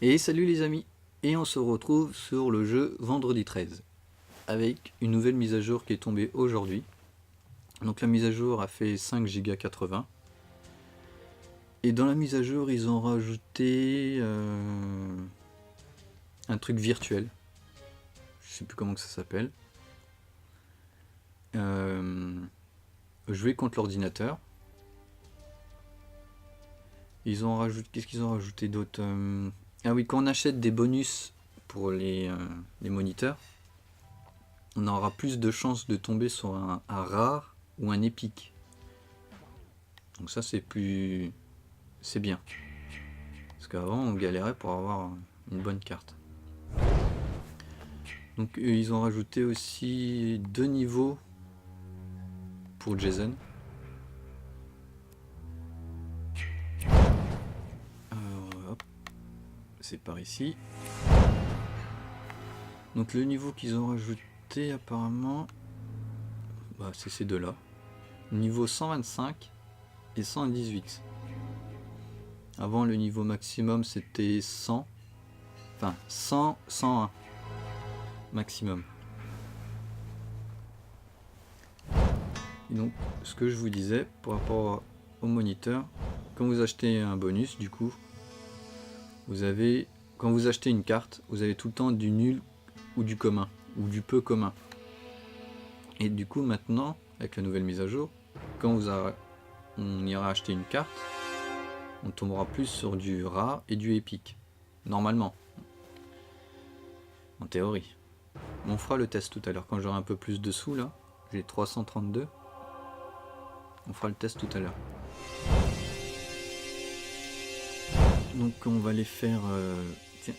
Et salut les amis, et on se retrouve sur le jeu Vendredi 13 avec une nouvelle mise à jour qui est tombée aujourd'hui. Donc la mise à jour a fait 5 Go 80 et dans la mise à jour ils ont rajouté un truc virtuel, je sais plus comment que ça s'appelle, jouer contre l'ordinateur. Ils ont rajouté, qu'est-ce qu'ils ont rajouté d'autre? Ah oui, quand on achète des bonus pour les moniteurs, on aura plus de chances de tomber sur un rare ou un épique. Donc ça c'est bien. Parce qu'avant on galérait pour avoir une bonne carte. Donc ils ont rajouté aussi 2 niveaux pour Jason. Hop, c'est par ici. Donc le niveau qu'ils ont rajouté apparemment, c'est ces deux là. Niveau 125 et 118. Avant le niveau maximum c'était 100. Enfin 100, 101 maximum. Et donc ce que je vous disais par rapport au moniteur, quand vous achetez un bonus, du coup vous avez, quand vous achetez une carte, vous avez tout le temps du nul ou du commun ou du peu commun. Et du coup maintenant avec la nouvelle mise à jour, quand on ira acheter une carte, on tombera plus sur du rare et du épique normalement, en théorie. On fera le test tout à l'heure quand j'aurai un peu plus de sous. Là j'ai 332, on fera le test tout à l'heure. Donc on va les faire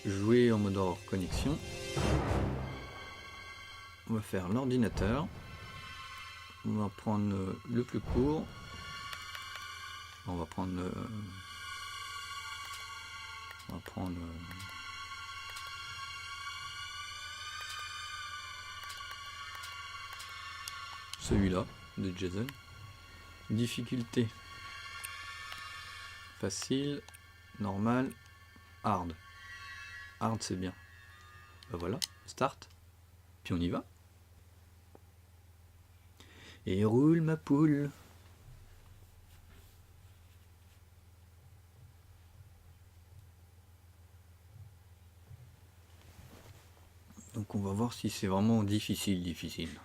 jouer en mode hors connexion. On va faire l'ordinateur. On va prendre le plus court. On va prendre celui-là de Jason. Difficulté facile, normal, hard. Hard c'est bien. Voilà, start. Puis on y va. Et roule ma poule. Donc on va voir si c'est vraiment difficile.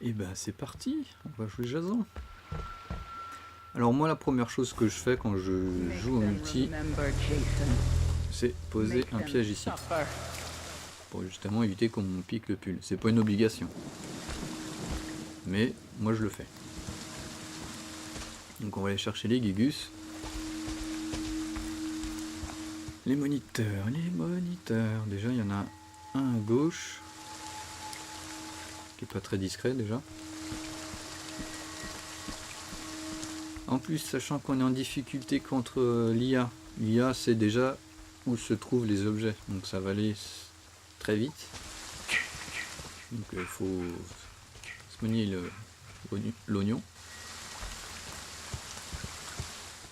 Et ben c'est parti, on va jouer Jason. Alors moi la première chose que je fais quand je joue au multi, c'est poser un piège ici, pour justement éviter qu'on me pique le pull. C'est pas une obligation, mais moi je le fais. Donc on va aller chercher les Gugus. Les moniteurs. Déjà il y en a un à gauche, qui est pas très discret déjà. En plus, sachant qu'on est en difficulté contre l'IA, l'IA c'est déjà où se trouvent les objets, donc ça va aller très vite. Donc il faut se manier l'oignon,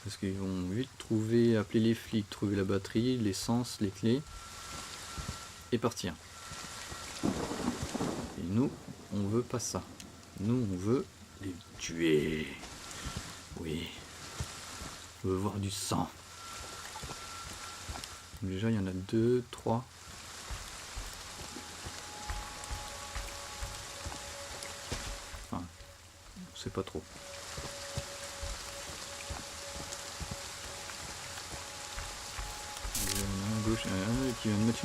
parce qu'ils vont vite trouver, appeler les flics, trouver la batterie, l'essence, les clés et partir. Et nous on veut pas ça, nous on veut les tuer. Oui, on veut voir du sang. Donc déjà il y en a 2, 3. Enfin, on sait pas trop. Il y en a un à gauche, il y en a un qui vient de mettre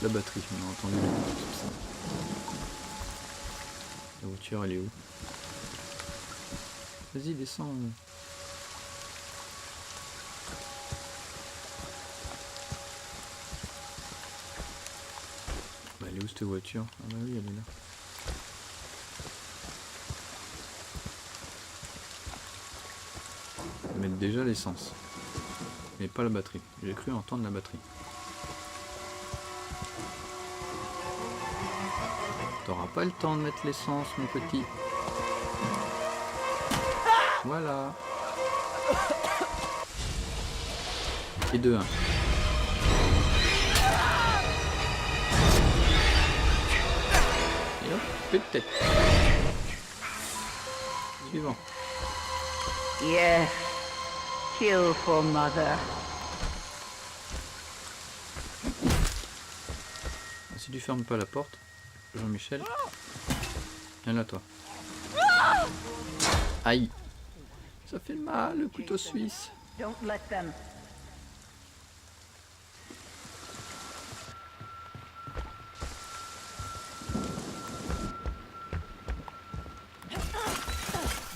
la batterie, on a entendu ça. La voiture elle est où? Vas-y, descends. Elle est où cette voiture? Ah bah oui, elle est là. Mettre déjà l'essence. Mais pas la batterie. J'ai cru entendre la batterie. T'auras pas le temps de mettre l'essence, mon petit. Voilà. Et de 1. Et hop, peut-être. Suivant. Yes. Kill for mother. Si tu fermes pas la porte, Jean-Michel, viens là toi. Aïe. Ça fait mal le couteau suisse. Don't let them.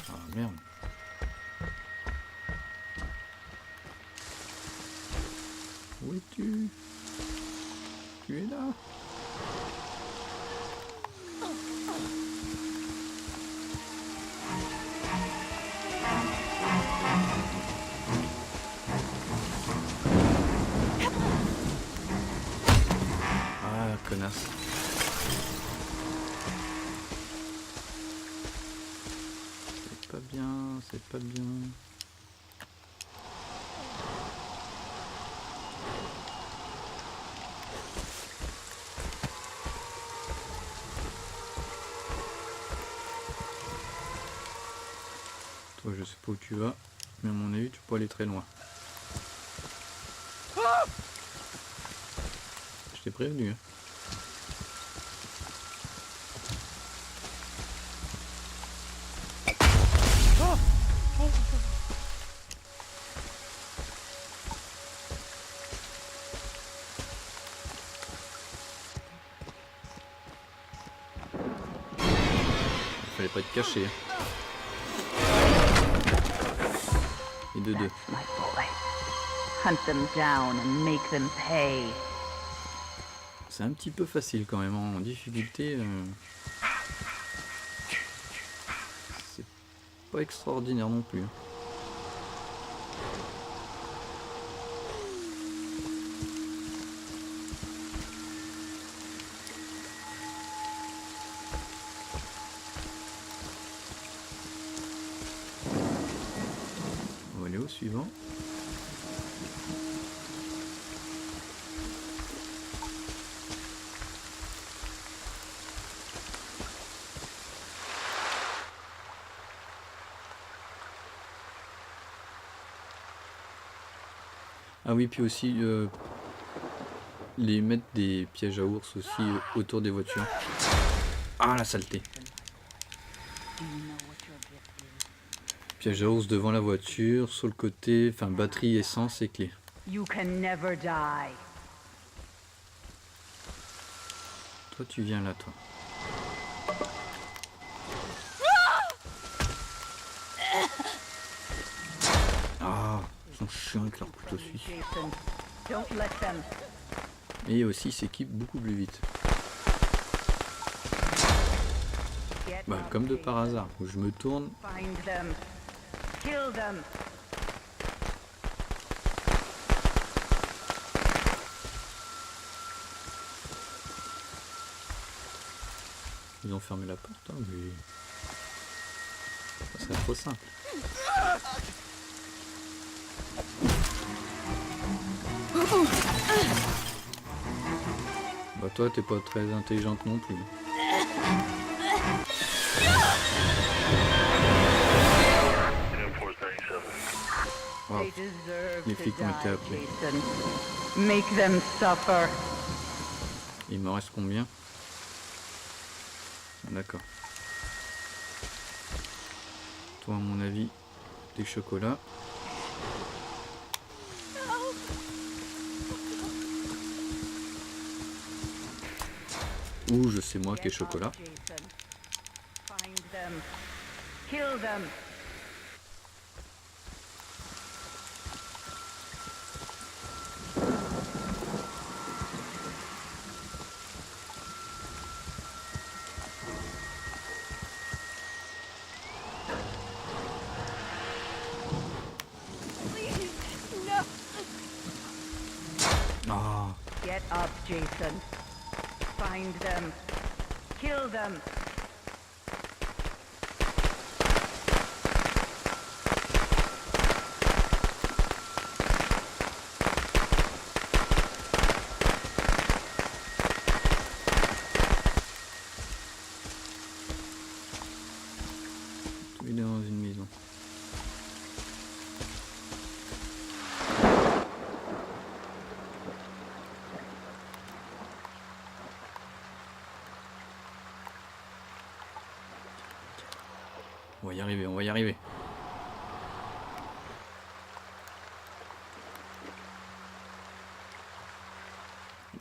Ah merde. Où es-tu? Tu es là? Ah, connasse. C'est pas bien, c'est pas bien. Toi, je sais pas où tu vas, mais à mon avis, tu peux aller très loin. Je t'ai prévenu, hein. Fallait pas te cacher. Et de 2. My boy. Hunt them down and make them pay. C'est un petit peu facile quand même en difficulté. C'est pas extraordinaire non plus. On va aller au suivant. Ah oui, puis aussi les mettre des pièges à ours aussi autour des voitures. Ah la saleté. Piège à ours devant la voiture, sur le côté, enfin batterie, essence et clé. You can never die. Toi tu viens là toi. Ah, ils sont chiants avec leur couteau suisse. Jason, don't let them. Et aussi ils s'équipent beaucoup plus vite. Get Bah, up, comme de Jason. par hasard, où je me tourne, Find them. Kill them. ils ont fermé la porte, hein, mais ça serait trop simple. Bah toi t'es pas très intelligente non plus. Wow. They deserve Les to flics ont été die, appelés. Jason. Make them suffer. Il me reste combien? Ah, d'accord. Toi à mon avis, des chocolats. Ou je sais moi qui est chocolat. Jason. Find them. Kill them. Get up, Jason. Find them. Kill them. Il est dans une maison. On va y arriver, on va y arriver.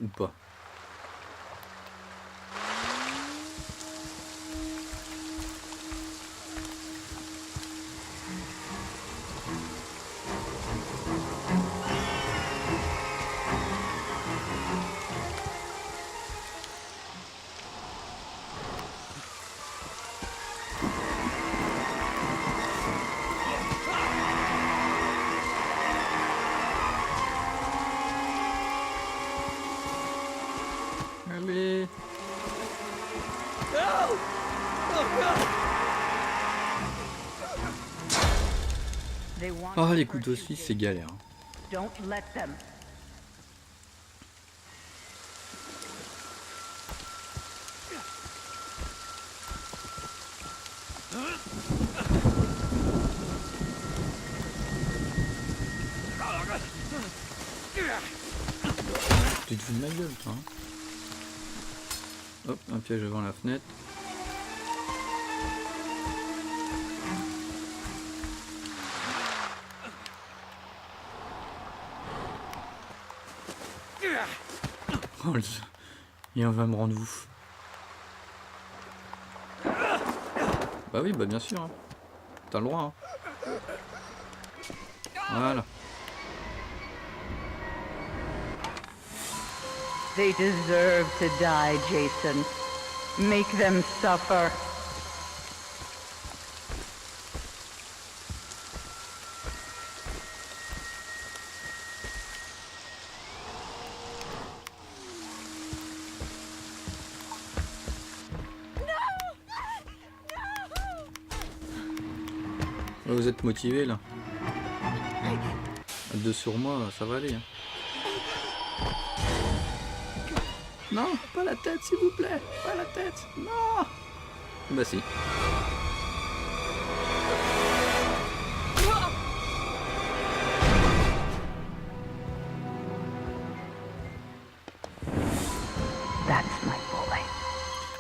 Ou pas. Allez. They want Ah, to les hurt couteaux you, suisses, Jason. c'est galère. Don't let them. Tu te fous de ma gueule, toi. Hein. Hop, un piège devant la fenêtre. Oh, et on va me rendre ouf. Bah oui, bah bien sûr. Hein. T'as le droit. Hein. Voilà. They deserve to die, Jason. Make them suffer. Là, vous êtes motivés là. À 2 sur moi, ça va aller. Hein. Non, pas la tête, s'il vous plaît. Pas la tête. Non. Bah si. That's my boy.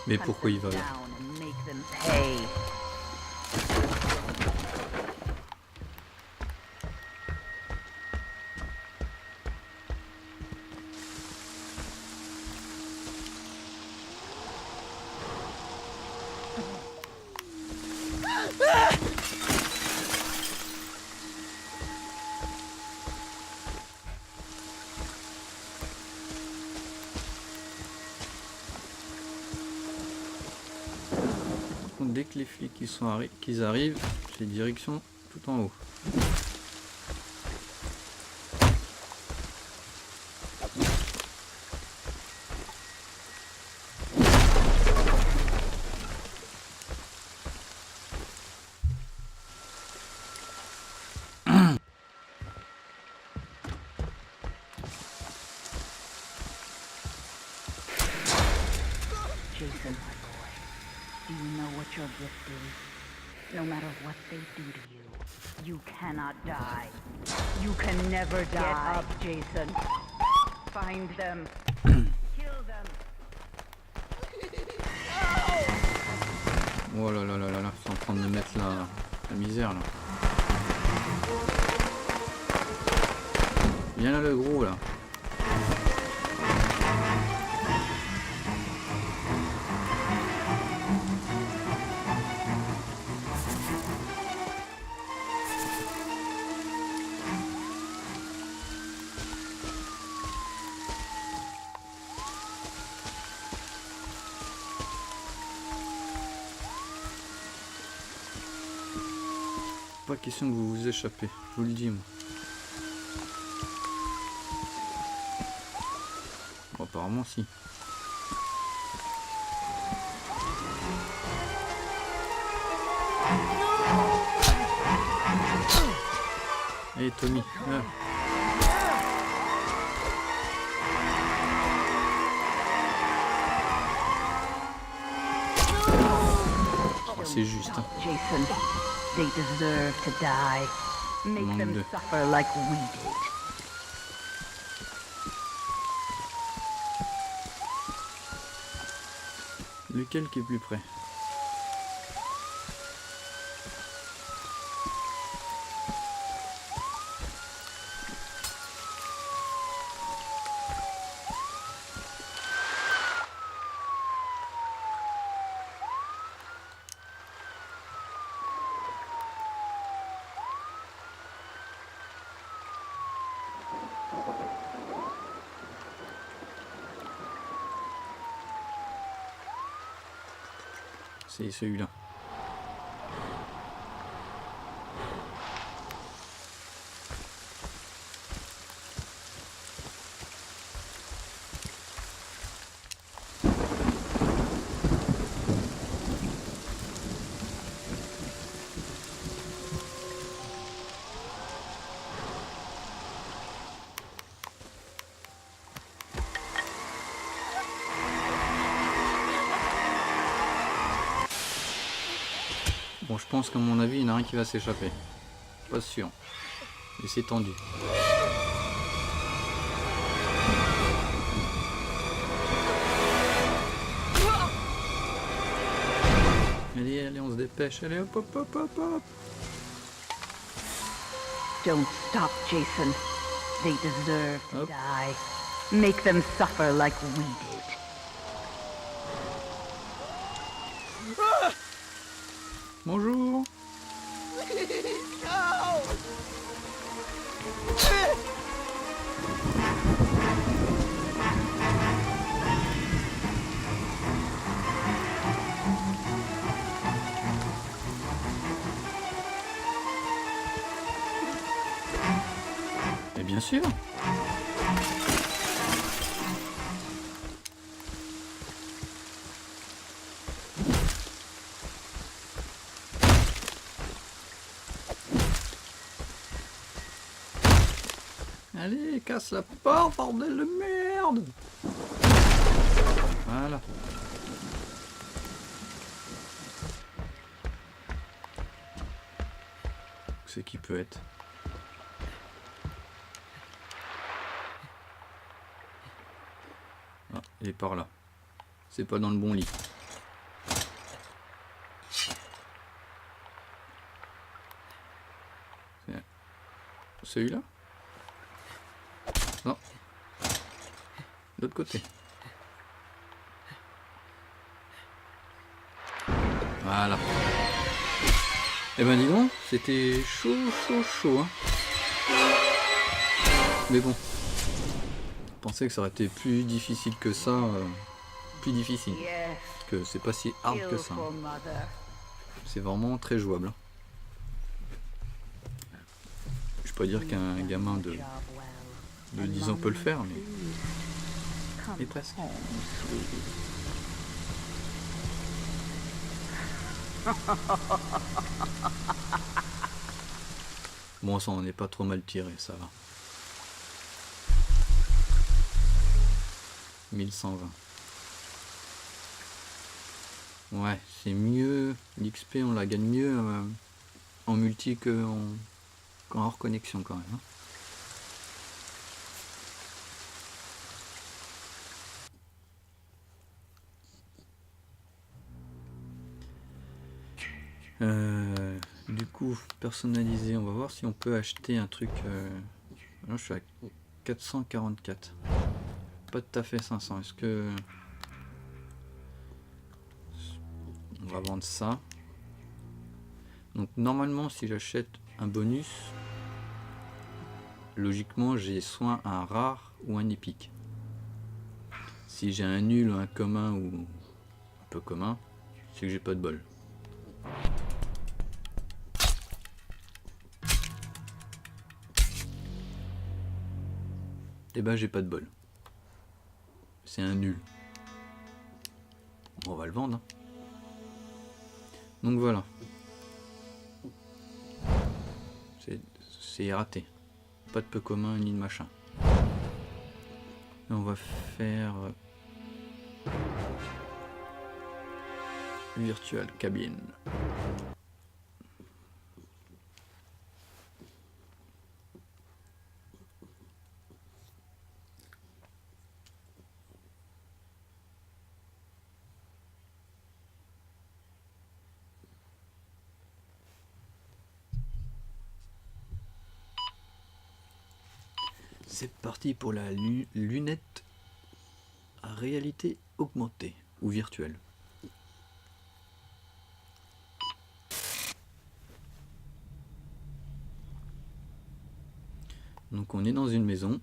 Mais pourquoi il va là? Down and make them pay. Dès que les flics qu'ils arrivent, j'ai direction tout en haut. Jason, my boy, do you know what your gift is? No matter what they do to you, you cannot die. You can never die. Get up, Jason. Find them. Kill them. Oh là là là là là, c'est en train de me mettre la misère là. Viens là le gros là. Pas question que vous vous échappez, je vous le dis moi. Apparemment si. Allez Tommy, là. Oh, c'est juste. Hein. Jason, they deserve to die. Make them suffer like we did. Lequel qui est plus près? C'est celui-là. Bon, je pense qu'à mon avis, il y en a un qui va s'échapper. Pas sûr. Mais c'est tendu. Allez, allez, on se dépêche. Allez, hop, hop, hop, hop, hop. Don't stop, Jason. They deserve to die. Make them suffer like we did. Bonjour. Et bien sûr. Allez, casse la porte, bordel de merde! Voilà. C'est qui peut être? Ah, il est par là. C'est pas dans le bon lit. Celui-là? Non. L'autre côté. Voilà. Eh ben dis donc, c'était chaud, chaud, chaud. Hein. Mais bon. Je pensais que ça aurait été plus difficile que ça. Plus difficile. Parce que c'est pas si hard que ça. C'est vraiment très jouable. Je peux pas dire qu'un gamin de 10 ans peut le faire, mais presque. Bon, ça on n'est pas trop mal tiré, ça va. 1120. Ouais, c'est mieux. L'XP on la gagne mieux en multi qu'en hors connexion quand même. Hein. Du coup, personnalisé, on va voir si on peut acheter un truc. Là, je suis à 444. Pas tout à fait 500. Est-ce que. On va vendre ça. Donc, normalement, si j'achète un bonus, logiquement, j'ai soit un rare ou un épique. Si j'ai un nul, un commun ou un peu commun, c'est que j'ai pas de bol. Et ben j'ai pas de bol. C'est un nul. Bon, on va le vendre. Hein. Donc voilà. C'est raté. Pas de peu commun ni de machin. Et on va faire Virtual Cabin. C'est parti pour la lunette à réalité augmentée ou virtuelle. Donc on est dans une maison,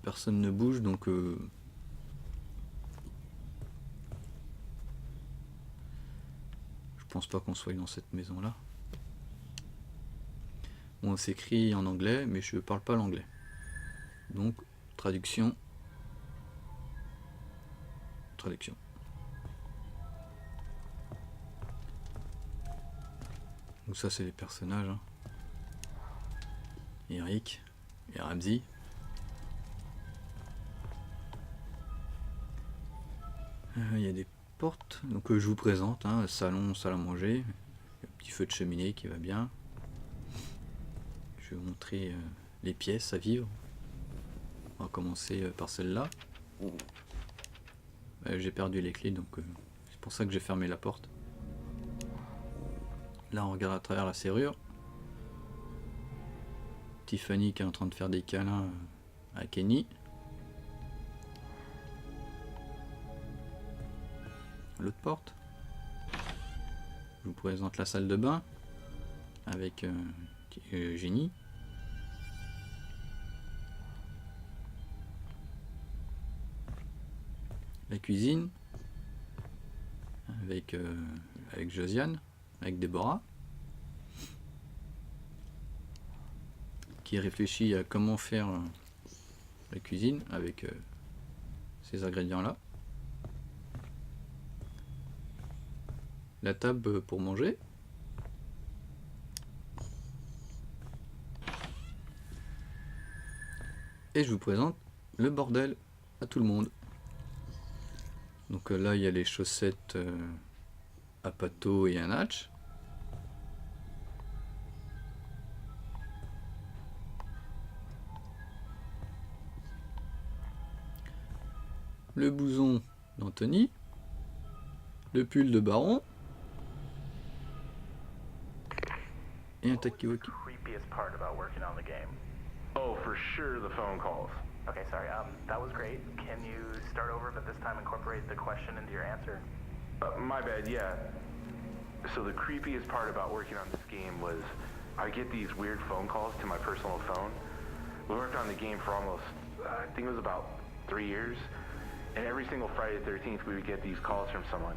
personne ne bouge, donc je pense pas qu'on soit dans cette maison là. Bon, c'est écrit en anglais, mais je parle pas l'anglais. Donc, traduction. Traduction. Donc ça, c'est les personnages. Hein. Eric et Ramsey. Il y a des portes. Donc je vous présente. Hein, salon, salle à manger. Un petit feu de cheminée qui va bien. Je vais vous montrer les pièces à vivre. On va commencer par celle-là. J'ai perdu les clés, donc c'est pour ça que j'ai fermé la porte. Là, on regarde à travers la serrure. Tiffany qui est en train de faire des câlins à Kenny. L'autre porte. Je vous présente la salle de bain avec Jenny. La cuisine avec Josiane, avec Déborah, qui réfléchit à comment faire la cuisine avec ces ingrédients là. La table pour manger. Et je vous présente le bordel à tout le monde. Donc là, il y a les chaussettes à pâteau et un hatch. Le blouson d'Anthony. Le pull de Baron. Et un talkie-walkie. Oh, for sure, the phone calls. Okay, sorry. That was great. Can you start over, but this time incorporate the question into your answer? My bad, yeah. So the creepiest part about working on this game was I get these weird phone calls to my personal phone. We worked on the game for almost, I think it was about 3 years. And every single Friday the 13th, we would get these calls from someone.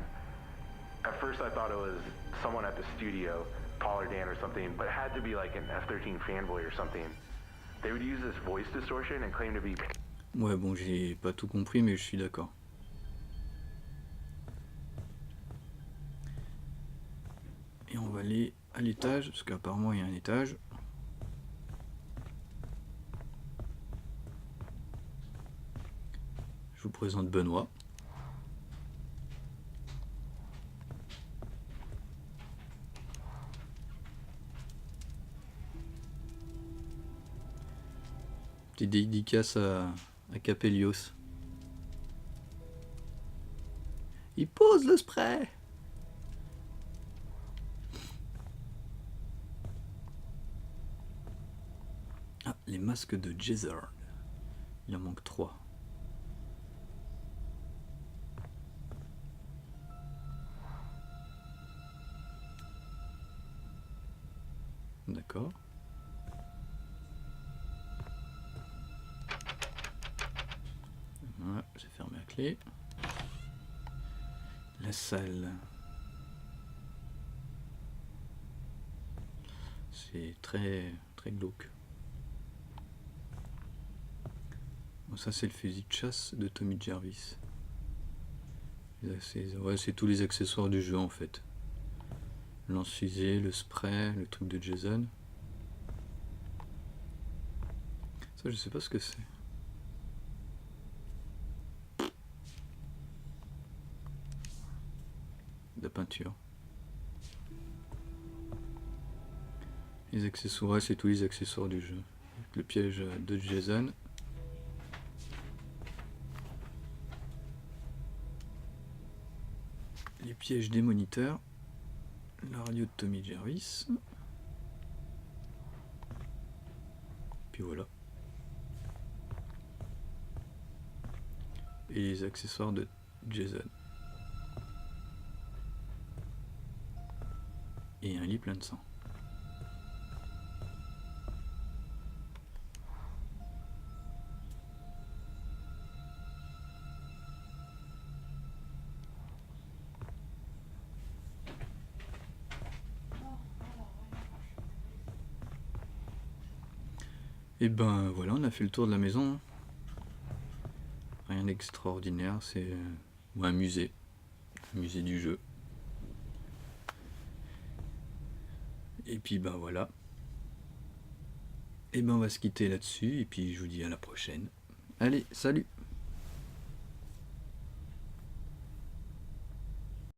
At first, I thought it was someone at the studio, Paul or Dan or something, but it had to be like an F-13 fanboy or something. They would use this voice distortion and claim to be... Ouais, bon, j'ai pas tout compris, mais je suis d'accord. Et on va aller à l'étage, parce qu'apparemment il y a un étage. Je vous présente Benoît. Petite dédicace à Capelios. Il pose le spray. Ah, les masques de Jason. Il en manque 3. D'accord. Voilà, j'ai fermé la clé. La salle. C'est très glauque. Bon, ça c'est le fusil de chasse de Tommy Jarvis. C'est tous les accessoires du jeu en fait. Lance-fusée, le spray, le truc de Jason. Ça je sais pas ce que c'est. De la peinture. Les accessoires, c'est tous les accessoires du jeu. Le piège de Jason. Les pièges des moniteurs. La radio de Tommy Jarvis. Puis voilà. Et les accessoires de Jason. Et un lit plein de sang. Et ben voilà, on a fait le tour de la maison. Rien d'extraordinaire, c'est un musée du jeu. Et puis ben voilà. Et ben on va se quitter là-dessus, et puis je vous dis à la prochaine. Allez, salut!